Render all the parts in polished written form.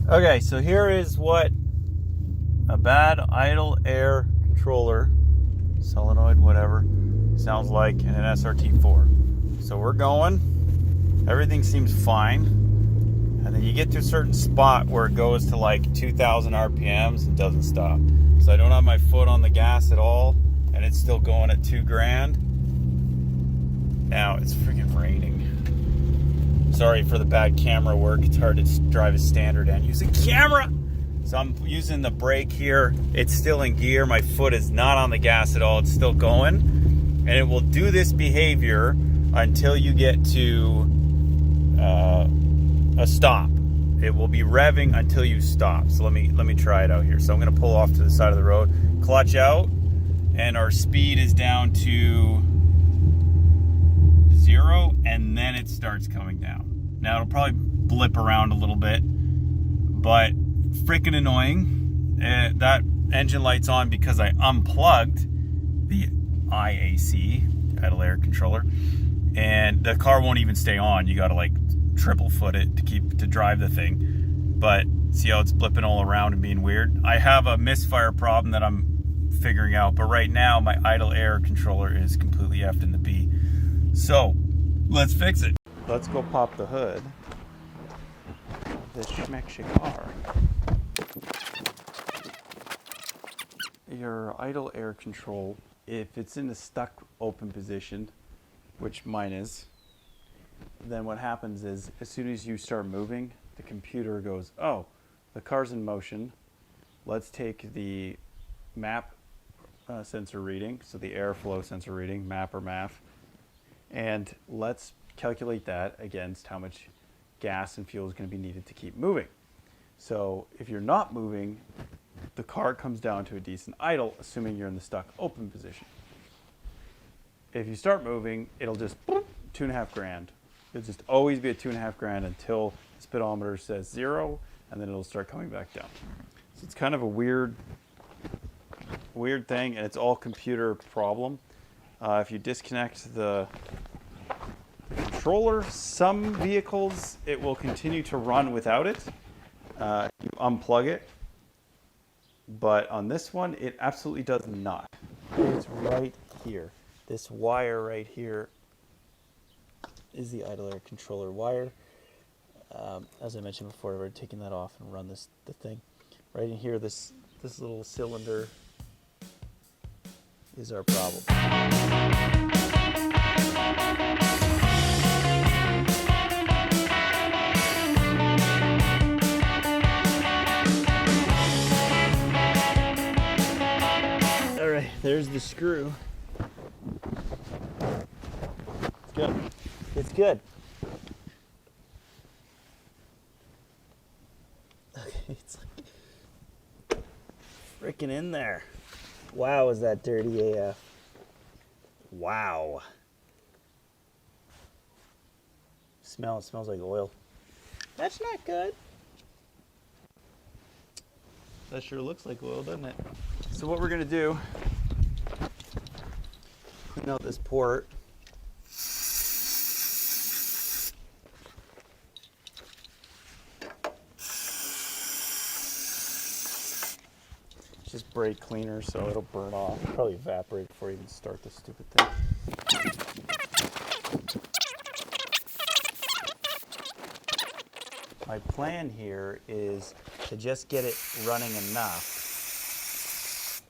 Okay, so here is what a bad idle air controller, solenoid, whatever, sounds like in an SRT4. So we're going, everything seems fine, and then you get to a certain spot where it goes to like 2,000 RPMs and doesn't stop. So I don't have my foot on the gas at all, and it's still going at 2 grand. Now it's freaking raining. Sorry for the bad camera work. It's hard to drive a standard and use a camera. So I'm using the brake here. It's still in gear. My foot is not on the gas at all. It's still going. And it will do this behavior until you get to a stop. It will be revving until you stop. So let me try it out here. So I'm going to pull off to the side of the road, clutch out, and our speed is down to 0, and then it starts coming down. Now it'll probably blip around a little bit, but freaking annoying. That engine light's on because I unplugged the IAC, idle air controller, and the car won't even stay on. You gotta like triple foot it to drive the thing. But see how it's blipping all around and being weird? I have a misfire problem that I'm figuring out, but right now my idle air controller is completely effed in the B. So let's fix it. Let's go pop the hood of this schmecksy car. Your idle air control, if it's in a stuck open position, which mine is, then what happens is as soon as you start moving, the computer goes, oh, the car's in motion. Let's take the map sensor reading, so the airflow sensor reading, map or MAF, and let's calculate that against how much gas and fuel is going to be needed to keep moving. So if you're not moving, the car comes down to a decent idle, assuming you're in the stuck open position. If you start moving, it'll just 2.5 grand. It'll just always be at 2.5 grand until the speedometer says 0, and then it'll start coming back down. So it's kind of a weird thing, and it's all computer problem. If you disconnect the controller, some vehicles it will continue to run without it. You unplug it, but on this one it absolutely does not. It's right here. This wire right here is the idle air controller wire. As I mentioned before, we're taking that off and run the thing. Right in here, this little cylinder is our problem. All right, there's the screw. It's good. It's good. Okay, it's like freaking in there. Wow, is that dirty AF? Wow. It smells like oil. That's not good. That sure looks like oil, doesn't it? So what we're gonna do, clean out this port. Just brake cleaner so it'll burn off. Probably evaporate before you even start this stupid thing. My plan here is to just get it running enough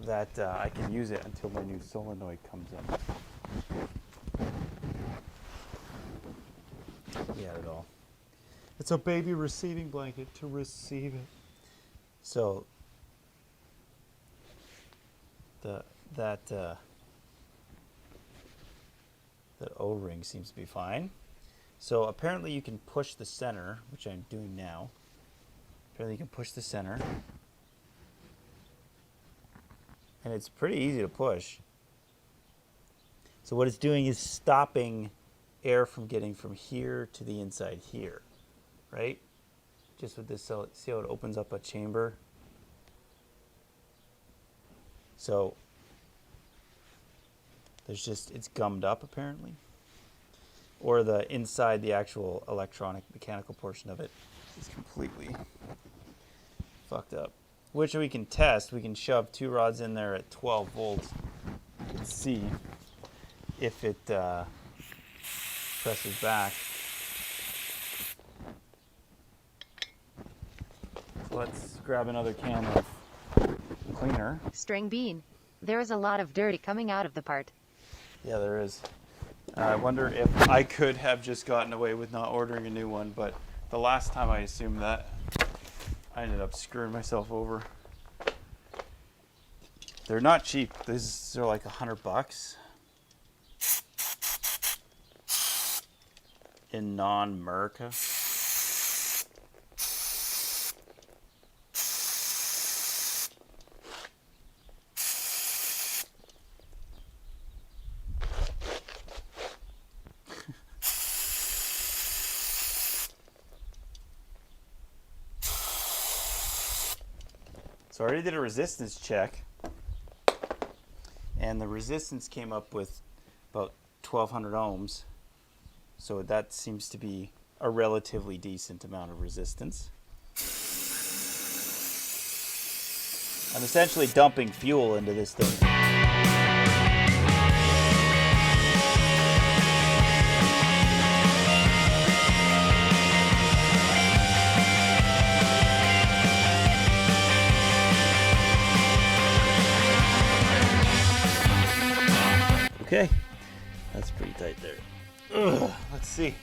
that I can use it until my new solenoid comes in. Yeah, at all. It's a baby receiving blanket to receive it. So that O-ring seems to be fine. So apparently you can push the center, which I'm doing now. Apparently you can push the center. And it's pretty easy to push. So what it's doing is stopping air from getting from here to the inside here, right? Just with this, so see how it opens up a chamber? So there's just, it's gummed up apparently. or the inside, the actual electronic mechanical portion of it is completely fucked up. Which we can test. We can shove 2 rods in there at 12 volts and see if it presses back. So let's grab another can of cleaner. String bean. There is a lot of dirty coming out of the part. Yeah, there is. I wonder if I could have just gotten away with not ordering a new one, but the last time I assumed that, I ended up screwing myself over. They're not cheap. These are like $100 in non-America. So I already did a resistance check, and the resistance came up with about 1200 ohms. So that seems to be a relatively decent amount of resistance. I'm essentially dumping fuel into this thing. Okay, that's pretty tight there. Ugh, let's see.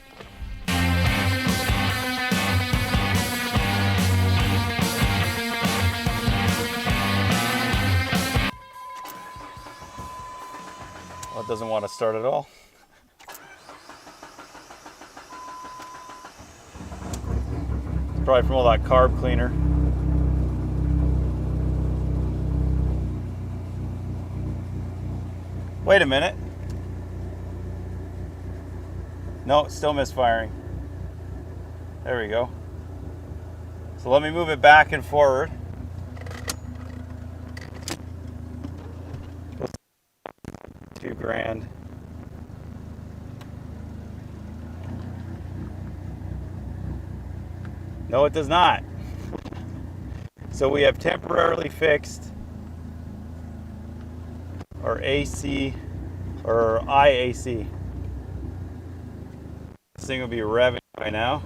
Well, it doesn't want to start at all. It's probably from all that carb cleaner. Wait a minute. No, it's still misfiring. There we go. So let me move it back and forward. $2,000. No, it does not. So we have temporarily fixed our AC or IAC. This thing will be revving right now.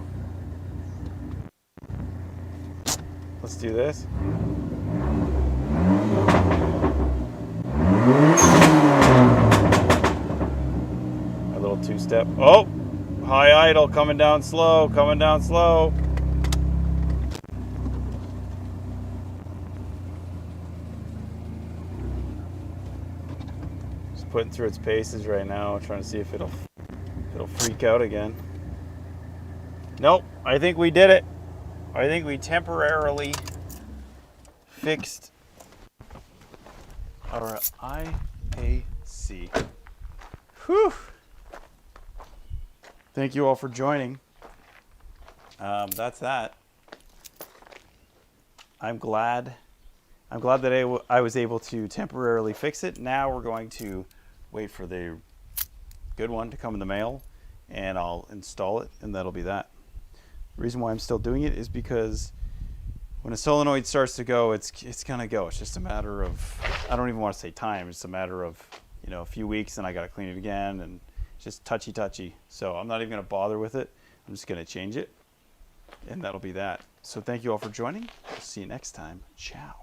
Let's do this. A little two-step. Oh, high idle, coming down slow, coming down slow. Just putting through its paces right now, trying to see if it'll freak out again. Nope, I think we did it. I think we temporarily fixed our IAC. Whew. Thank you all for joining. That's that. I'm glad that I was able to temporarily fix it. Now we're going to wait for the good one to come in the mail, and I'll install it, and that'll be that. The reason why I'm still doing it is because when a solenoid starts to go, it's gonna go. It's just a matter of, I don't even want to say time. It's a matter of, a few weeks, and I gotta clean it again, and it's just touchy. So I'm not even gonna bother with it. I'm just gonna change it, and that'll be that. So thank you all for joining. See you next time. Ciao.